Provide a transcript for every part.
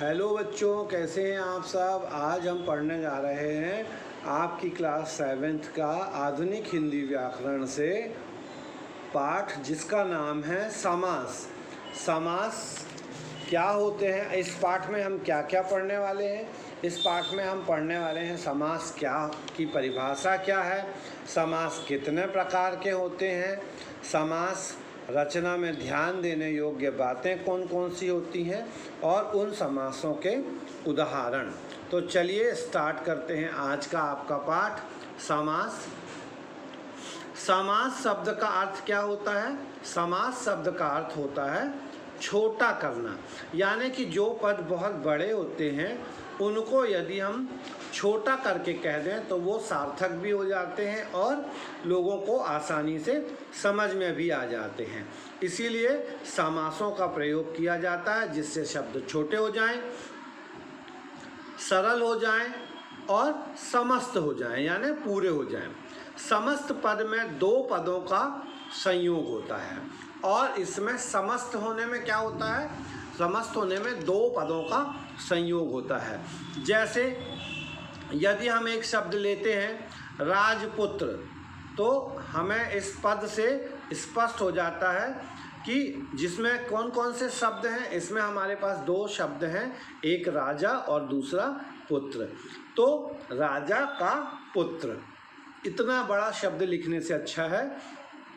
Hello बच्चों, कैसे हैं आप सब। आज हम पढ़ने जा रहे हैं आपकी क्लास 7th का आधुनिक हिंदी व्याकरण से पाठ जिसका नाम है समास। समास क्या होते हैं, इस पाठ में हम क्या क्या पढ़ने वाले हैं। इस पाठ में हम पढ़ने वाले हैं समास क्या की परिभाषा क्या है, समास कितने प्रकार के होते हैं, समास रचना में ध्यान देने योग्य बातें कौन कौन सी होती हैं और उन समासों के उदाहरण। तो चलिए स्टार्ट करते हैं आज का आपका पाठ समास। समास शब्द का अर्थ क्या होता है। समास शब्द का अर्थ होता है छोटा करना, यानी कि जो पद बहुत बड़े होते हैं उनको यदि हम छोटा करके कह दें तो वो सार्थक भी हो जाते हैं और लोगों को आसानी से समझ में भी आ जाते हैं। इसीलिए समासों का प्रयोग किया जाता है जिससे शब्द छोटे हो जाएं, सरल हो जाएं और समस्त हो जाएं, यानी पूरे हो जाएं। समस्त पद में दो पदों का संयोग होता है और इसमें समस्त होने में क्या होता है, समस्त होने में दो पदों का संयोग होता है। जैसे यदि हम एक शब्द लेते हैं राजपुत्र, तो हमें इस पद से स्पष्ट हो जाता है कि जिसमें कौन कौन से शब्द हैं। इसमें हमारे पास दो शब्द हैं, एक राजा और दूसरा पुत्र। तो राजा का पुत्र, इतना बड़ा शब्द लिखने से अच्छा है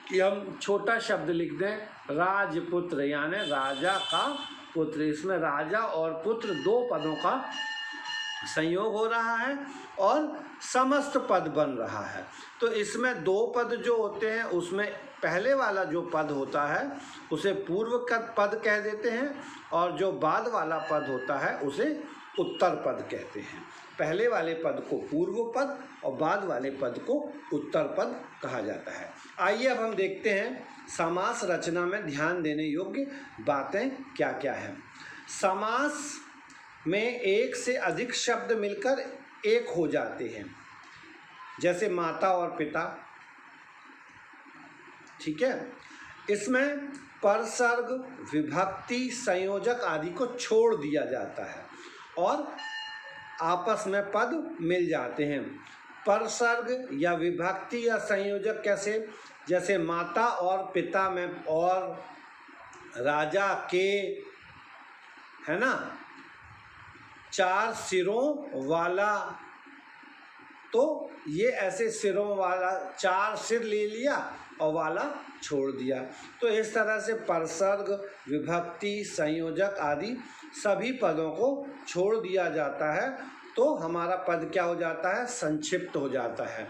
कि हम छोटा शब्द लिख दें राजपुत्र, यानी राजा का पुत्र। इसमें राजा और पुत्र दो पदों का संयोग हो रहा है और समस्त पद बन रहा है। तो इसमें दो पद जो होते हैं उसमें पहले वाला जो पद होता है उसे पूर्व पद कह देते हैं और जो बाद वाला पद होता है उसे उत्तर पद कहते हैं। पहले वाले पद को पूर्व पद और बाद वाले पद को उत्तर पद कहा जाता है। आइए अब हम देखते हैं समास रचना में ध्यान देने योग्य बातें क्या क्या हैं। समास में एक से अधिक शब्द मिलकर एक हो जाते हैं, जैसे माता और पिता। ठीक है, इसमें परसर्ग, विभक्ति, संयोजक आदि को छोड़ दिया जाता है और आपस में पद मिल जाते हैं। परसर्ग या विभक्ति या संयोजक कैसे, जैसे माता और पिता में और राजा के, है ना, चार सिरों वाला, तो ये ऐसे सिरों वाला, चार सिर ले लिया और वाला छोड़ दिया। तो इस तरह से परसर्ग, विभक्ति, संयोजक आदि सभी पदों को छोड़ दिया जाता है तो हमारा पद क्या हो जाता है, संक्षिप्त हो जाता है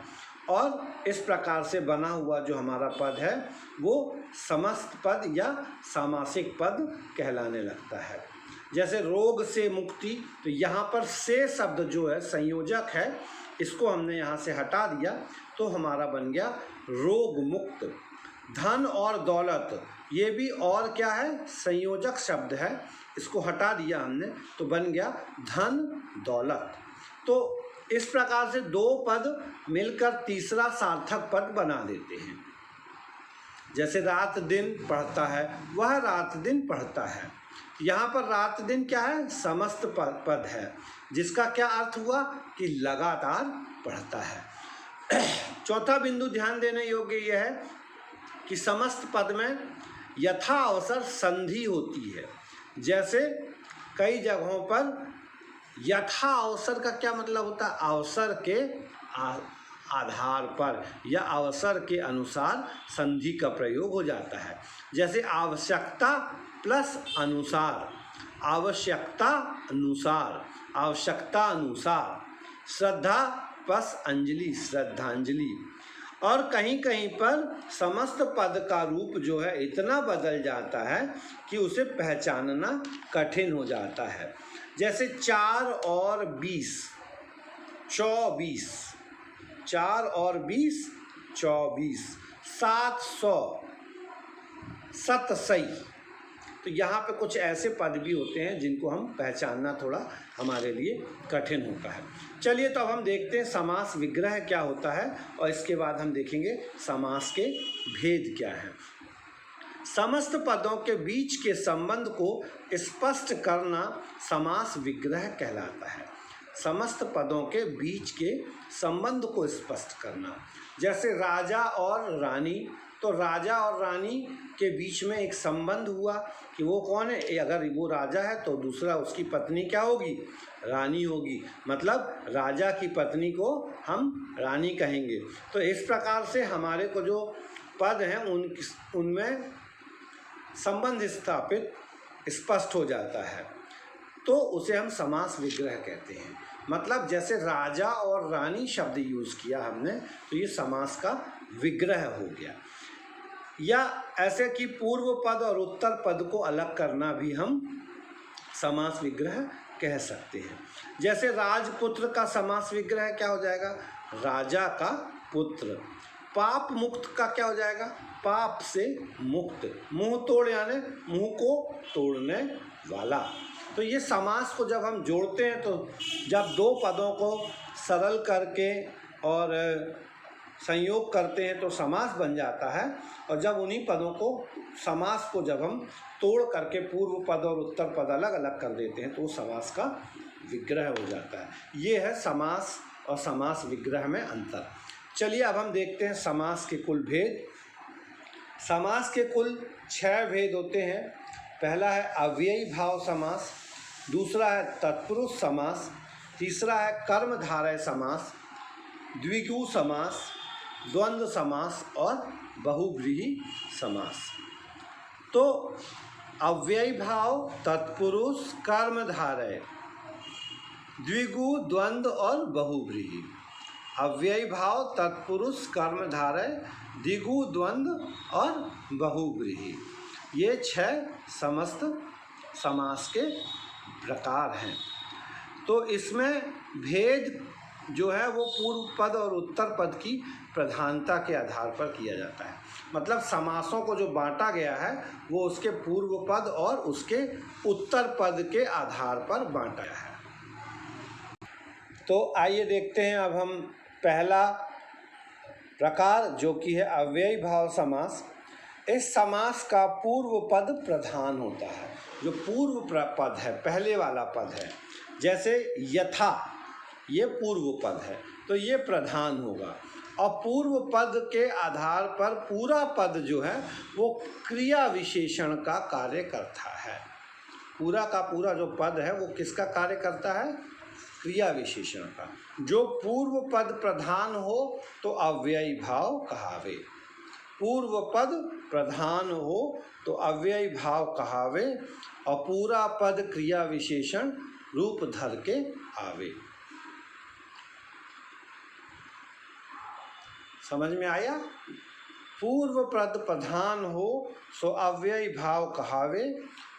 और इस प्रकार से बना हुआ जो हमारा पद है वो समस्त पद या सामासिक पद कहलाने लगता है। जैसे रोग से मुक्ति, तो यहाँ पर से शब्द जो है संयोजक है, इसको हमने यहाँ से हटा दिया तो हमारा बन गया रोग मुक्त। धन और दौलत, ये भी और क्या है, संयोजक शब्द है, इसको हटा दिया हमने तो बन गया धन दौलत। तो इस प्रकार से दो पद मिलकर तीसरा सार्थक पद बना देते हैं। जैसे रात दिन पढ़ता है, वह रात दिन पढ़ता है। यहाँ पर रात दिन क्या है, समस्त पद है, जिसका क्या अर्थ हुआ कि लगातार पढ़ता है। चौथा बिंदु ध्यान देने योग्य यह है कि समस्त पद में यथा अवसर संधि होती है। जैसे कई जगहों पर यथा अवसर का क्या मतलब होता है, अवसर के आधार पर या अवसर के अनुसार संधि का प्रयोग हो जाता है। जैसे आवश्यकता प्लस अनुसार, आवश्यकता अनुसार, आवश्यकता अनुसार, श्रद्धा प्लस अंजलि, श्रद्धांजलि। और कहीं कहीं पर समस्त पद का रूप जो है इतना बदल जाता है कि उसे पहचानना कठिन हो जाता है। जैसे 4 और 20, 24, 4 और 20, 24, 700, 700। तो यहाँ पे कुछ ऐसे पद भी होते हैं जिनको हम पहचानना थोड़ा हमारे लिए कठिन होता है। चलिए तो अब हम देखते हैं समास विग्रह क्या होता है और इसके बाद हम देखेंगे समास के भेद क्या हैं। समस्त पदों के बीच के संबंध को स्पष्ट करना समास विग्रह कहलाता है। समस्त पदों के बीच के संबंध को स्पष्ट करना, जैसे राजा और रानी, तो राजा और रानी के बीच में एक संबंध हुआ कि वो कौन है, अगर वो राजा है तो दूसरा उसकी पत्नी क्या होगी, रानी होगी, मतलब राजा की पत्नी को हम रानी कहेंगे। तो इस प्रकार से हमारे को जो पद हैं उनमें संबंध स्थापित स्पष्ट हो जाता है, तो उसे हम समास विग्रह कहते हैं। मतलब जैसे राजा और रानी शब्द यूज़ किया हमने, तो ये समास का विग्रह हो गया। या ऐसे कि पूर्व पद और उत्तर पद को अलग करना भी हम समास विग्रह कह सकते हैं। जैसे राजपुत्र का समास विग्रह क्या हो जाएगा, राजा का पुत्र। पाप मुक्त का क्या हो जाएगा, पाप से मुक्त। मुंह तोड़ यानी मुंह को तोड़ने वाला। तो ये समास को जब हम जोड़ते हैं, तो जब दो पदों को सरल करके और संयोग करते हैं तो समास बन जाता है, और जब उन्हीं पदों को समास को जब हम तोड़ करके पूर्व पद और उत्तर पद अलग अलग कर देते हैं तो वो समास का विग्रह हो जाता है। ये है समास और समास विग्रह में अंतर। चलिए अब हम देखते हैं समास के कुल भेद। समास के कुल 6 भेद होते हैं। पहला है अव्ययी भाव समास, दूसरा है तत्पुरुष समास, तीसरा है कर्मधारय समास, द्विगु समास, द्वंद्व समास और बहुव्रीहि समास। तो अव्ययी भाव, तत्पुरुष, कर्मधारय, द्विगु, द्वंद्व और बहुव्रीहि। अव्ययी भाव, तत्पुरुष, कर्मधारय, द्विगु, द्वंद्व और बहुव्रीहि, ये 6 समस्त समास के प्रकार हैं। तो इसमें भेद जो है वो पूर्व पद और उत्तर पद की प्रधानता के आधार पर किया जाता है। मतलब समासों को जो बांटा गया है वो उसके पूर्व पद और उसके उत्तर पद के आधार पर बांटा गया है। तो आइए देखते हैं अब हम पहला प्रकार जो कि है अव्ययी भाव समास। इस समास का पूर्व पद प्रधान होता है। जो पूर्व पद है, पहले वाला पद है, जैसे यथा, ये पूर्व पद है तो ये प्रधान होगा, और पूर्व पद के आधार पर पूरा पद जो है वो क्रिया विशेषण का कार्य करता है। पूरा का पूरा जो पद है वो किसका कार्य करता है, क्रिया विशेषण का। जो पूर्व पद प्रधान हो तो अव्ययी भाव कहावे, पूर्व पद प्रधान हो तो अव्ययी भाव कहावे, और पूरा पद क्रिया विशेषण रूप धर के आवे। समझ में आया? पूर्व पद प्रधान हो सो अव्ययी भाव कहावे,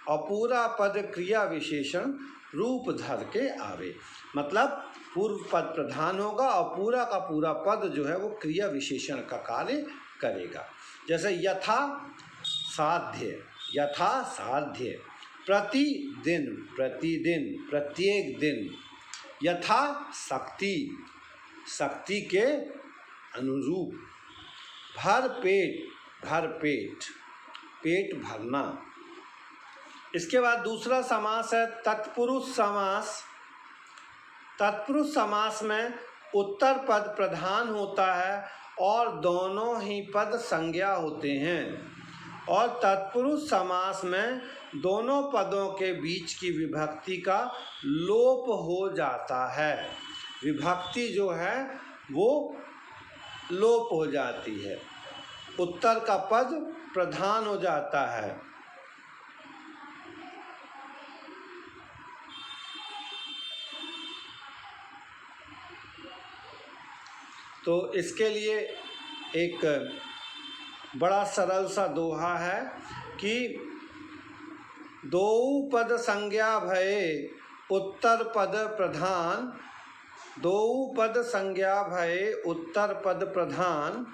और पूरा पद क्रिया विशेषण रूप धर के आवे। मतलब पूर्व पद प्रधान होगा और पूरा का पूरा पद जो है वो क्रिया विशेषण का कार्य करेगा। जैसे यथा साध्य, यथा साध्य, प्रतिदिन, प्रतिदिन, प्रत्येक दिन, यथा शक्ति, शक्ति के अनुरूप, भर पेट, भर पेट, पेट भरना। इसके बाद दूसरा समास है तत्पुरुष समास। तत्पुरुष समास में उत्तर पद प्रधान होता है और दोनों ही पद संज्ञा होते हैं, और तत्पुरुष समास में दोनों पदों के बीच की विभक्ति का लोप हो जाता है। विभक्ति जो है वो लोप हो जाती है, उत्तर का पद प्रधान हो जाता है। तो इसके लिए एक बड़ा सरल सा दोहा है कि दो पद संज्ञा भये उत्तर पद प्रधान, दो पद संज्ञा भये उत्तर पद प्रधान,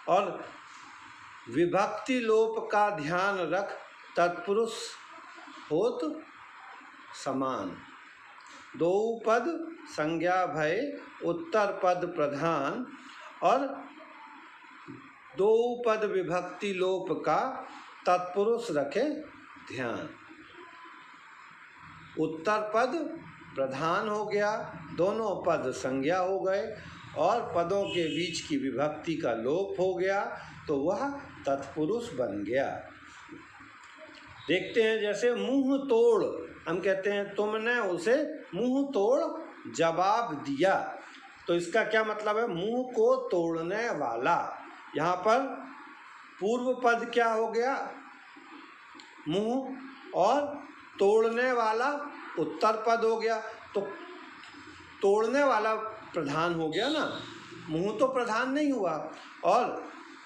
और विभक्ति लोप का ध्यान रख तत्पुरुष होत समान। दो पद संज्ञा भये उत्तर पद प्रधान और दो पद विभक्ति लोप का तत्पुरुष रखे ध्यान। उत्तर पद प्रधान हो गया, दोनों पद संज्ञा हो गए और पदों के बीच की विभक्ति का लोप हो गया, तो वह तत्पुरुष बन गया। देखते हैं, जैसे मुंह तोड़, हम कहते हैं तुमने उसे मुंह तोड़ जवाब दिया, तो इसका क्या मतलब है? मुंह को तोड़ने वाला। यहाँ पर पूर्व पद क्या हो गया? मुंह, और तोड़ने वाला उत्तर पद हो गया। तो तोड़ने वाला प्रधान हो गया ना, मुंह तो प्रधान नहीं हुआ, और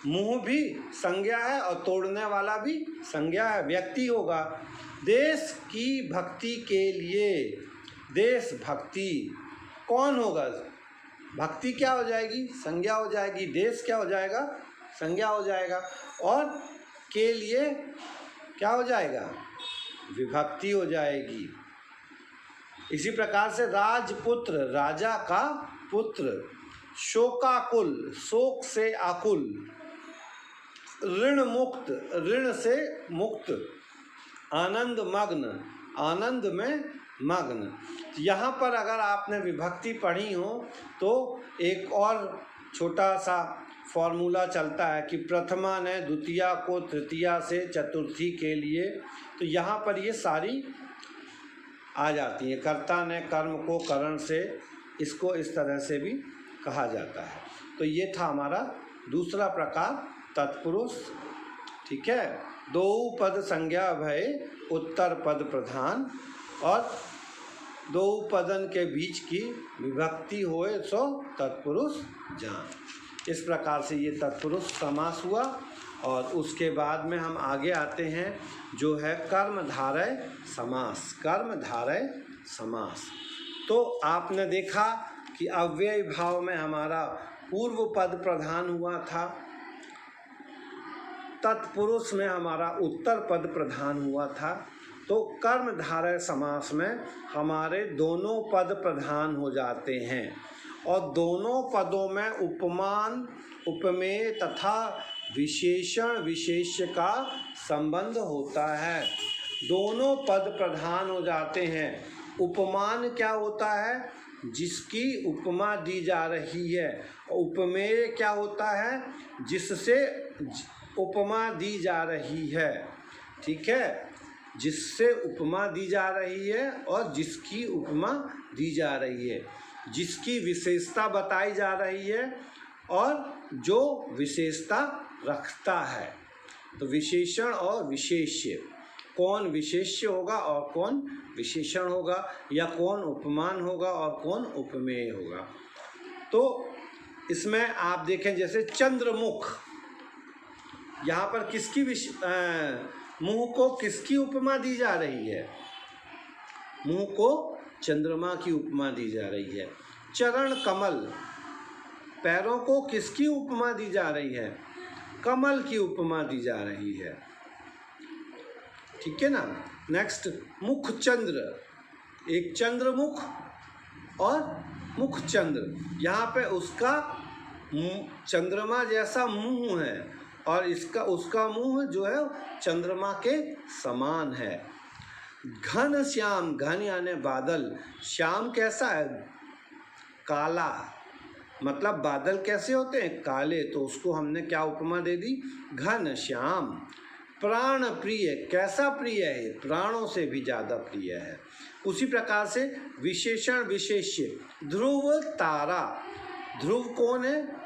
मुंह भी संज्ञा है और तोड़ने वाला भी संज्ञा है, व्यक्ति होगा। देश की भक्ति के लिए, देशभक्ति कौन होगा? भक्ति क्या हो जाएगी? संज्ञा हो जाएगी। देश क्या हो जाएगा? संज्ञा हो जाएगा। और के लिए क्या हो जाएगा? विभक्ति हो जाएगी। इसी प्रकार से राजपुत्र, राजा का पुत्र। शोकाकुल, शोक से आकुल। ऋण मुक्त, ऋण से मुक्त। आनंद मग्न, आनंद में मग्न। यहाँ पर अगर आपने विभक्ति पढ़ी हो तो एक और छोटा सा फॉर्मूला चलता है कि प्रथमा ने द्वितीया को तृतीया से चतुर्थी के लिए, तो यहाँ पर ये सारी आ जाती है। कर्ता ने कर्म को करण से, इसको इस तरह से भी कहा जाता है। तो ये था हमारा दूसरा प्रकार, तत्पुरुष। ठीक है, दो पद संज्ञा भय, उत्तर पद प्रधान, और दो पदन के बीच की विभक्ति होए सो तत्पुरुष जान। इस प्रकार से ये तत्पुरुष समास हुआ। और उसके बाद में हम आगे आते हैं, जो है कर्मधारय समास। कर्मधारय समास, तो आपने देखा कि अव्यय भाव में हमारा पूर्व पद प्रधान हुआ था, तत्पुरुष में हमारा उत्तर पद प्रधान हुआ था। तो कर्मधारय समास में हमारे दोनों पद प्रधान हो जाते हैं, और दोनों पदों में उपमान, उपमेय तथा विशेषण विशेष्य का संबंध होता है। दोनों पद प्रधान हो जाते हैं। उपमान क्या होता है? जिसकी उपमा दी जा रही है। उपमेय क्या होता है? जिससे उपमा दी जा रही है। ठीक है, जिससे उपमा दी जा रही है और जिसकी उपमा दी जा रही है, जिसकी विशेषता बताई जा रही है और जो विशेषता रखता है। तो विशेषण और विशेष्य, कौन विशेष्य होगा और कौन विशेषण होगा, या कौन उपमान होगा और कौन उपमेय होगा। तो इसमें आप देखें, जैसे चंद्रमुख, यहाँ पर किसकी मुंह को किसकी उपमा दी जा रही है? मुंह को चंद्रमा की उपमा दी जा रही है। चरण कमल, पैरों को किसकी उपमा दी जा रही है? कमल की उपमा दी जा रही है। ठीक है ना। नेक्स्ट, मुख चंद्र, एक चंद्रमुख और मुख चंद्र। यहाँ पे उसका चंद्रमा जैसा मुंह है और उसका मुंह जो है चंद्रमा के समान है। घन श्याम, घन यानी बादल, श्याम कैसा है? काला, मतलब बादल कैसे होते हैं? काले, तो उसको हमने क्या उपमा दे दी? घन श्याम। प्राण प्रिय, कैसा प्रिय है? प्राणों से भी ज़्यादा प्रिय है। उसी प्रकार से विशेषण विशेष्य, ध्रुव तारा। ध्रुव कौन है?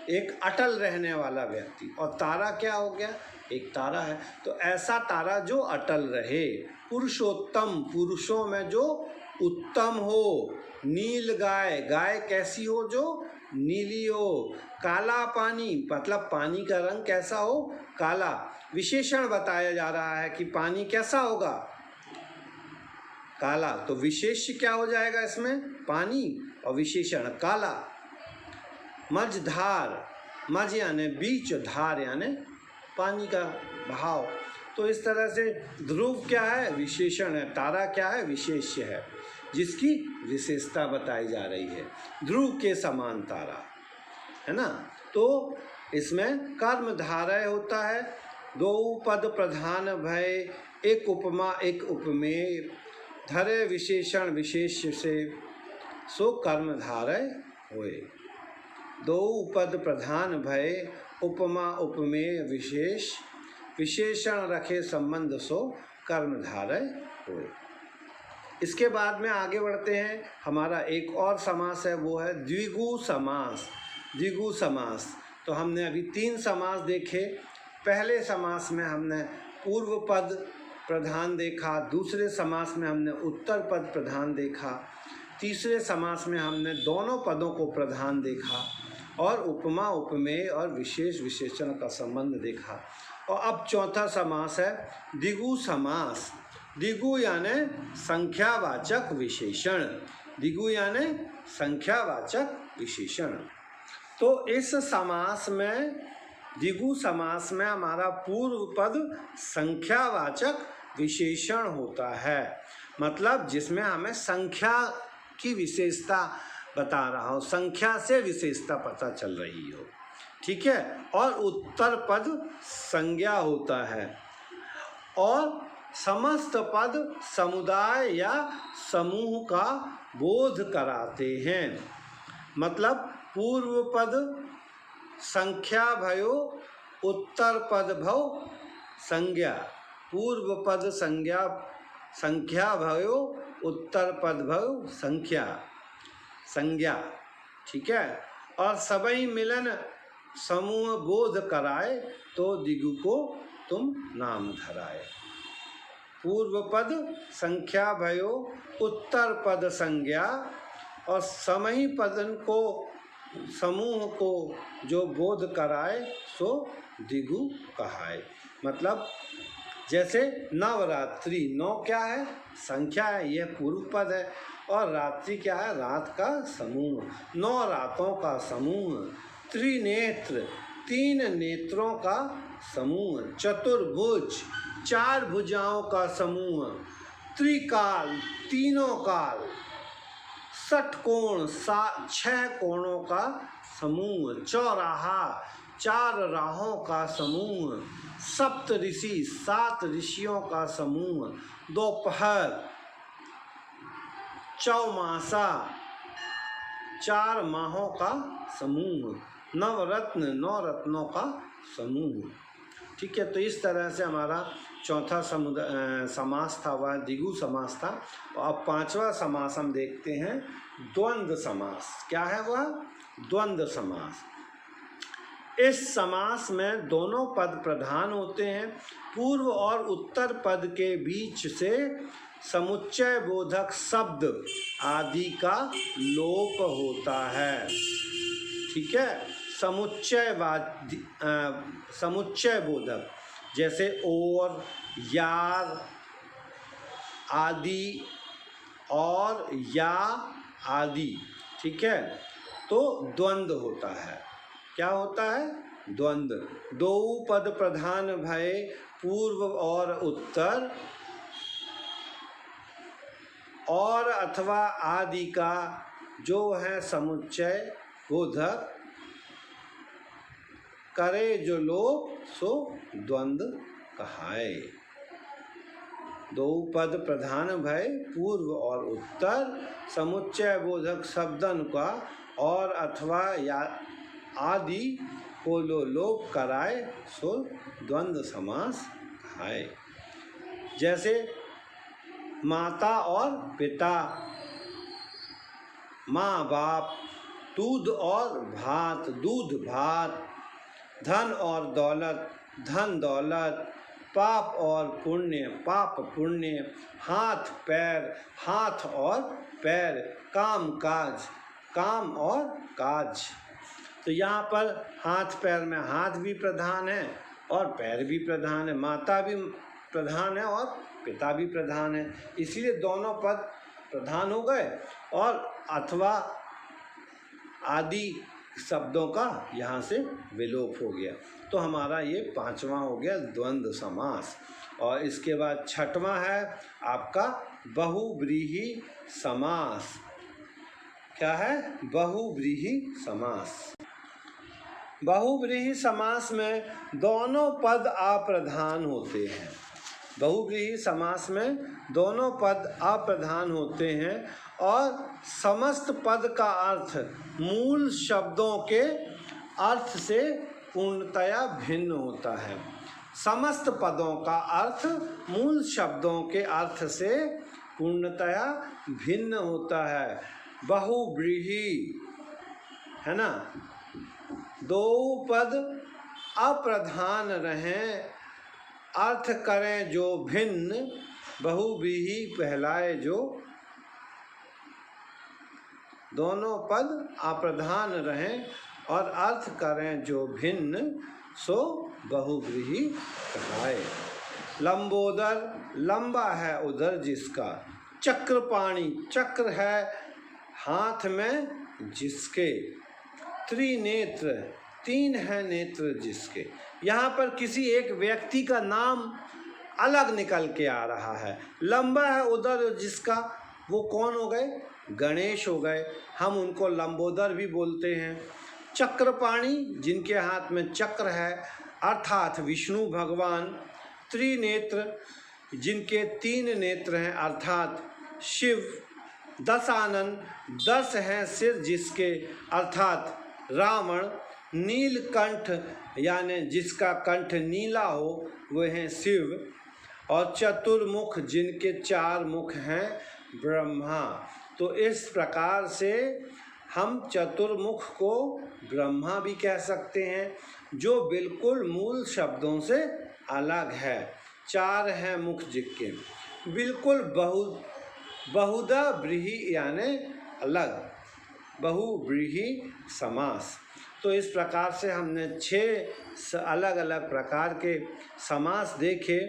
एक अटल रहने वाला व्यक्ति, और तारा क्या हो गया? एक तारा है। तो ऐसा तारा जो अटल रहे। पुरुषोत्तम, पुरुषों में जो उत्तम हो। नील गाय, गाय कैसी हो? जो नीली हो। काला पानी, मतलब पानी का रंग कैसा हो? काला। विशेषण बताया जा रहा है कि पानी कैसा होगा? काला। तो विशेष्य क्या हो जाएगा इसमें? पानी, और विशेषण काला। मझधार, मझ यानी बीच, धार यानी पानी का बहाव। तो इस तरह से ध्रुव क्या है? विशेषण है। तारा क्या है? विशेष्य है, जिसकी विशेषता बताई जा रही है। ध्रुव के समान तारा, है ना। तो इसमें कर्मधारय होता है दो पद प्रधान भय एक उपमा एक उपमेय, धरे विशेषण विशेष से सो कर्म धारय होय। दो पद प्रधान भय उपमा उपमेय विशेष, विशेषण रखे संबंध सो कर्म धारय होय। इसके बाद में आगे बढ़ते हैं। हमारा एक और समास है, वो है द्विगु समास। द्विगु समास तो हमने अभी 3 समास देखे। पहले समास में हमने पूर्व पद प्रधान देखा, दूसरे समास में हमने उत्तर पद प्रधान देखा, तीसरे समास में हमने दोनों पदों को प्रधान देखा और उपमा उपमेय और विशेष विशेषण का संबंध देखा। और अब चौथा समास है द्विगु समास। द्विगु यानी संख्यावाचक विशेषण। द्विगु यानी संख्यावाचक विशेषण। तो इस समास में, द्विगु समास में हमारा पूर्व पद संख्यावाचक विशेषण होता है, मतलब जिसमें हमें संख्या की विशेषता बता रहा हो, संख्या से विशेषता पता चल रही हो, ठीक है। और उत्तर पद संज्ञा होता है और समस्त पद समुदाय या समूह का बोध कराते हैं। मतलब पूर्व पद संख्या भयो, उत्तर पद भव संज्ञा। पूर्व पद संज्ञा, संख्या भयो, उत्तर पद भव संख्या, संज्ञा, ठीक है। और सबई मिलन समूह बोध कराए, तो द्विगु को तुम नाम धराए। पूर्व पद संख्या भयो, उत्तर पद संज्ञा और समई पदन को, समूह को जो बोध कराए सो द्विगु कहाए। मतलब जैसे नवरात्रि, नौ क्या है? संख्या है, यह पूर्व पद है। और रात्रि क्या है? रात का समूह, 9 रातों का समूह। त्रिनेत्र, 3 नेत्रों का समूह। चतुर्भुज, 4 भुजाओं का समूह। त्रिकाल, 3 काल। षटकोण, 6 कोणों का समूह। चौराहा, 4 राहों का समूह। सप्त ऋषि, 7 ऋषियों का समूह। दोपहर, चौमासा, 4 माहों का समूह। नवरत्न, 9 रत्नों का समूह, ठीक है। तो इस तरह से हमारा चौथा समास था, वह द्विगु समास था। और अब 5वां समास हम देखते हैं, द्वंद्व समास। क्या है वह? द्वंद्व समास। इस समास में दोनों पद प्रधान होते हैं। पूर्व और उत्तर पद के बीच से समुच्चय बोधक शब्द आदि का लोप होता है, ठीक है। समुच्चय बोधक जैसे और, यार आदि और या आदि, ठीक है। तो द्वंद्व होता है। क्या होता है? द्वंद्व। दो पद प्रधान भय पूर्व और उत्तर, और अथवा आदि का जो है समुच्चय बोधक करे जो लोप, सो द्वंद्व कहाए। दो पद प्रधान भय पूर्व और उत्तर, समुच्चय बोधक शब्दन का और अथवा या आदि को लोप कराए, सो द्वंद्व समास कहाए। जैसे माता और पिता, माँ बाप। दूध और भात, दूध भात। धन और दौलत, धन दौलत। पाप और पुण्य, पाप पुण्य। हाथ पैर, हाथ और पैर। काम काज, काम और काज। तो यहाँ पर हाथ पैर में हाथ भी प्रधान है और पैर भी प्रधान है, माता भी प्रधान है और पिता भी प्रधान है, इसलिए दोनों पद प्रधान हो गए और अथवा आदि शब्दों का यहाँ से विलोप हो गया। तो हमारा ये 5वां हो गया द्वंद्व समास। और इसके बाद 6वां है आपका बहुव्रीहि समास। क्या है? बहुव्रीहि समास। बहुव्रीहि समास में दोनों पद अप्रधान होते हैं। बहुव्रीहि समास में दोनों पद अप्रधान होते हैं और समस्त पद का अर्थ मूल शब्दों के अर्थ से पूर्णतया भिन्न होता है। समस्त पदों का अर्थ मूल शब्दों के अर्थ से पूर्णतया भिन्न होता है। बहुव्रीहि है ना, दो पद अप्रधान रहें, अर्थ करें जो भिन्न, बहुव्रीहि कहलाए जो। दोनों पद अप्रधान रहें और अर्थ करें जो भिन्न, सो बहुव्रीहि कहलाए। लंबोदर, लंबा है उदर जिसका। चक्रपाणि, चक्र है हाथ में जिसके। त्रिनेत्र, तीन है नेत्र जिसके। यहाँ पर किसी एक व्यक्ति का नाम अलग निकल के आ रहा है। लंबा है उदर जिसका, वो कौन हो गए? गणेश हो गए। हम उनको लंबोदर भी बोलते हैं। चक्रपाणि, जिनके हाथ में चक्र है, अर्थात विष्णु भगवान। त्रिनेत्र, जिनके तीन नेत्र हैं, अर्थात शिव। दशानन, 10 हैं सिर जिसके, अर्थात रावण। नीलकंठ, यानी जिसका कंठ नीला हो, वह हैं शिव। और चतुर्मुख, जिनके 4 मुख हैं, ब्रह्मा। तो इस प्रकार से हम चतुर्मुख को ब्रह्मा भी कह सकते हैं, जो बिल्कुल मूल शब्दों से अलग है। 4 हैं मुख जिसके, बिल्कुल बहुधा व्रीहि यानी अलग, बहुव्रीहि समास। तो इस प्रकार से हमने 6 अलग अलग प्रकार के समास देखे।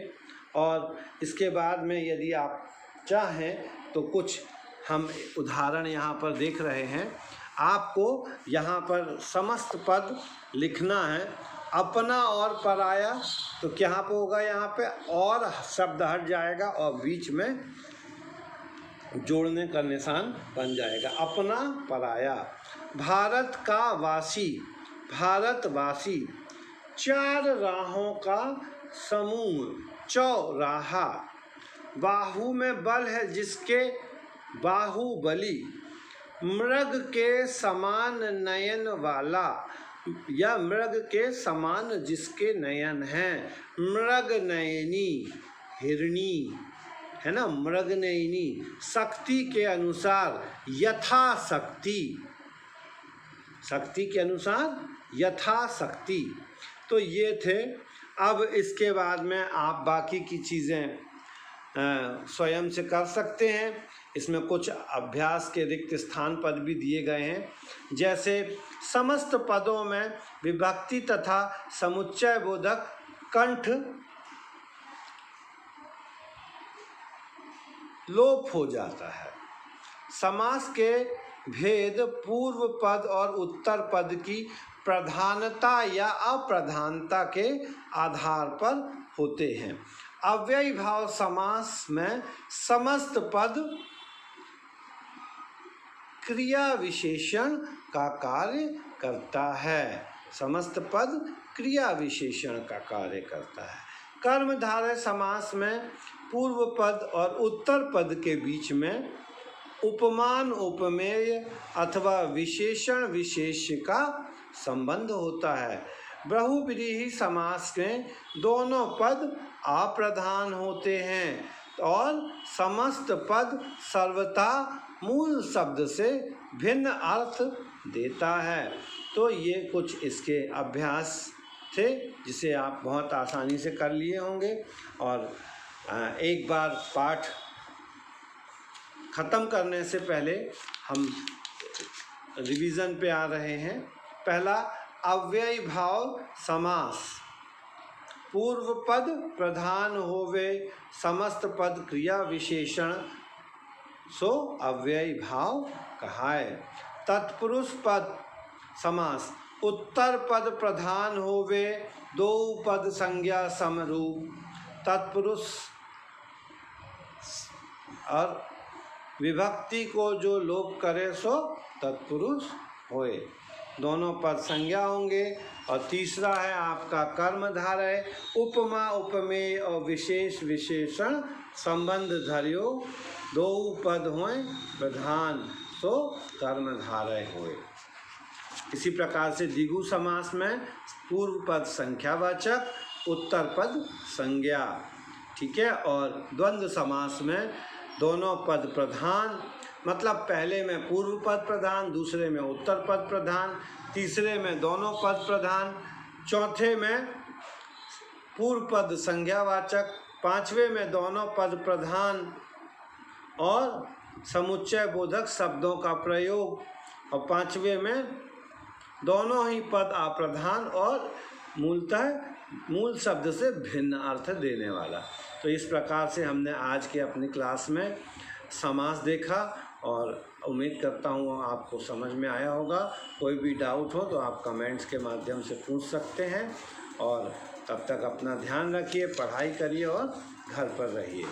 और इसके बाद में यदि आप चाहें तो कुछ हम उदाहरण यहाँ पर देख रहे हैं। आपको यहाँ पर समस्त पद लिखना है। अपना और पराया, तो क्या होगा? यहाँ पे और शब्द हट जाएगा और बीच में जोड़ने का निशान बन जाएगा। अपना पराया। भारत का वासी, भारतवासी। 4 राहों का समूह, चौराहा। बाहु में बल है जिसके, बाहुबली। मृग के समान नयन वाला, या मृग के समान जिसके नयन हैं, मृग नयनी, हिरणी है ना, मृग नयनी। शक्ति के अनुसार, यथाशक्ति, शक्ति के अनुसार यथाशक्ति। तो ये थे। अब इसके बाद में आप बाकी की चीज़ें स्वयं से कर सकते हैं। इसमें कुछ अभ्यास के रिक्त स्थान पद भी दिए गए हैं, जैसे समस्त पदों में विभक्ति तथा समुच्चय बोधक कंठ लोप हो जाता है। समास के भेद पूर्व पद और उत्तर पद की प्रधानता या अप्रधानता के आधार पर होते हैं। अव्ययी भाव समास में समस्त पद क्रिया विशेषण का कार्य करता है। समस्त पद क्रिया विशेषण का कार्य करता है। कर्मधारय समास में पूर्व पद और उत्तर पद के बीच में उपमान उपमेय अथवा विशेषण विशेष्य का संबंध होता है। बहुव्रीहि समास में दोनों पद अप्रधान होते हैं और समस्त पद सर्वथा मूल शब्द से भिन्न अर्थ देता है। तो ये कुछ इसके अभ्यास थे जिसे आप बहुत आसानी से कर लिए होंगे। और एक बार पाठ ख़त्म करने से पहले हम रिवीजन पे आ रहे हैं। पहला, अव्ययी भाव समास। पूर्व पद प्रधान होवे, समस्त पद क्रिया विशेषण, सो अव्ययी भाव कहाए। तत्पुरुष पद समास। उत्तर पद प्रधान होवे, 2 पद संज्ञा समरूप। तत्पुरुष और विभक्ति को जो लोप करे सो तत्पुरुष होए। दोनों पद संज्ञा होंगे। और तीसरा है आपका कर्मधारय, उपमा उपमेय और विशेष विशेषण संबंध धर्यो, दो पद होए प्रधान तो कर्मधारय होए। इसी प्रकार से द्विगु समास में पूर्व पद संख्यावाचक, उत्तर पद संज्ञा, ठीक है। और द्वंद्व समास में दोनों पद प्रधान, मतलब पहले में पूर्व पद प्रधान, दूसरे में उत्तर पद प्रधान, तीसरे में दोनों पद प्रधान, चौथे में पूर्व पद संज्ञावाचक, पांचवें में दोनों पद प्रधान और समुच्चय बोधक शब्दों का प्रयोग, और पांचवें में दोनों ही पद अप्रधान और मूलतः मूल शब्द से भिन्न अर्थ देने वाला। तो इस प्रकार से हमने आज के अपनी क्लास में समास देखा और उम्मीद करता हूँ आपको समझ में आया होगा। कोई भी डाउट हो तो आप कमेंट्स के माध्यम से पूछ सकते हैं। और तब तक अपना ध्यान रखिए, पढ़ाई करिए और घर पर रहिए।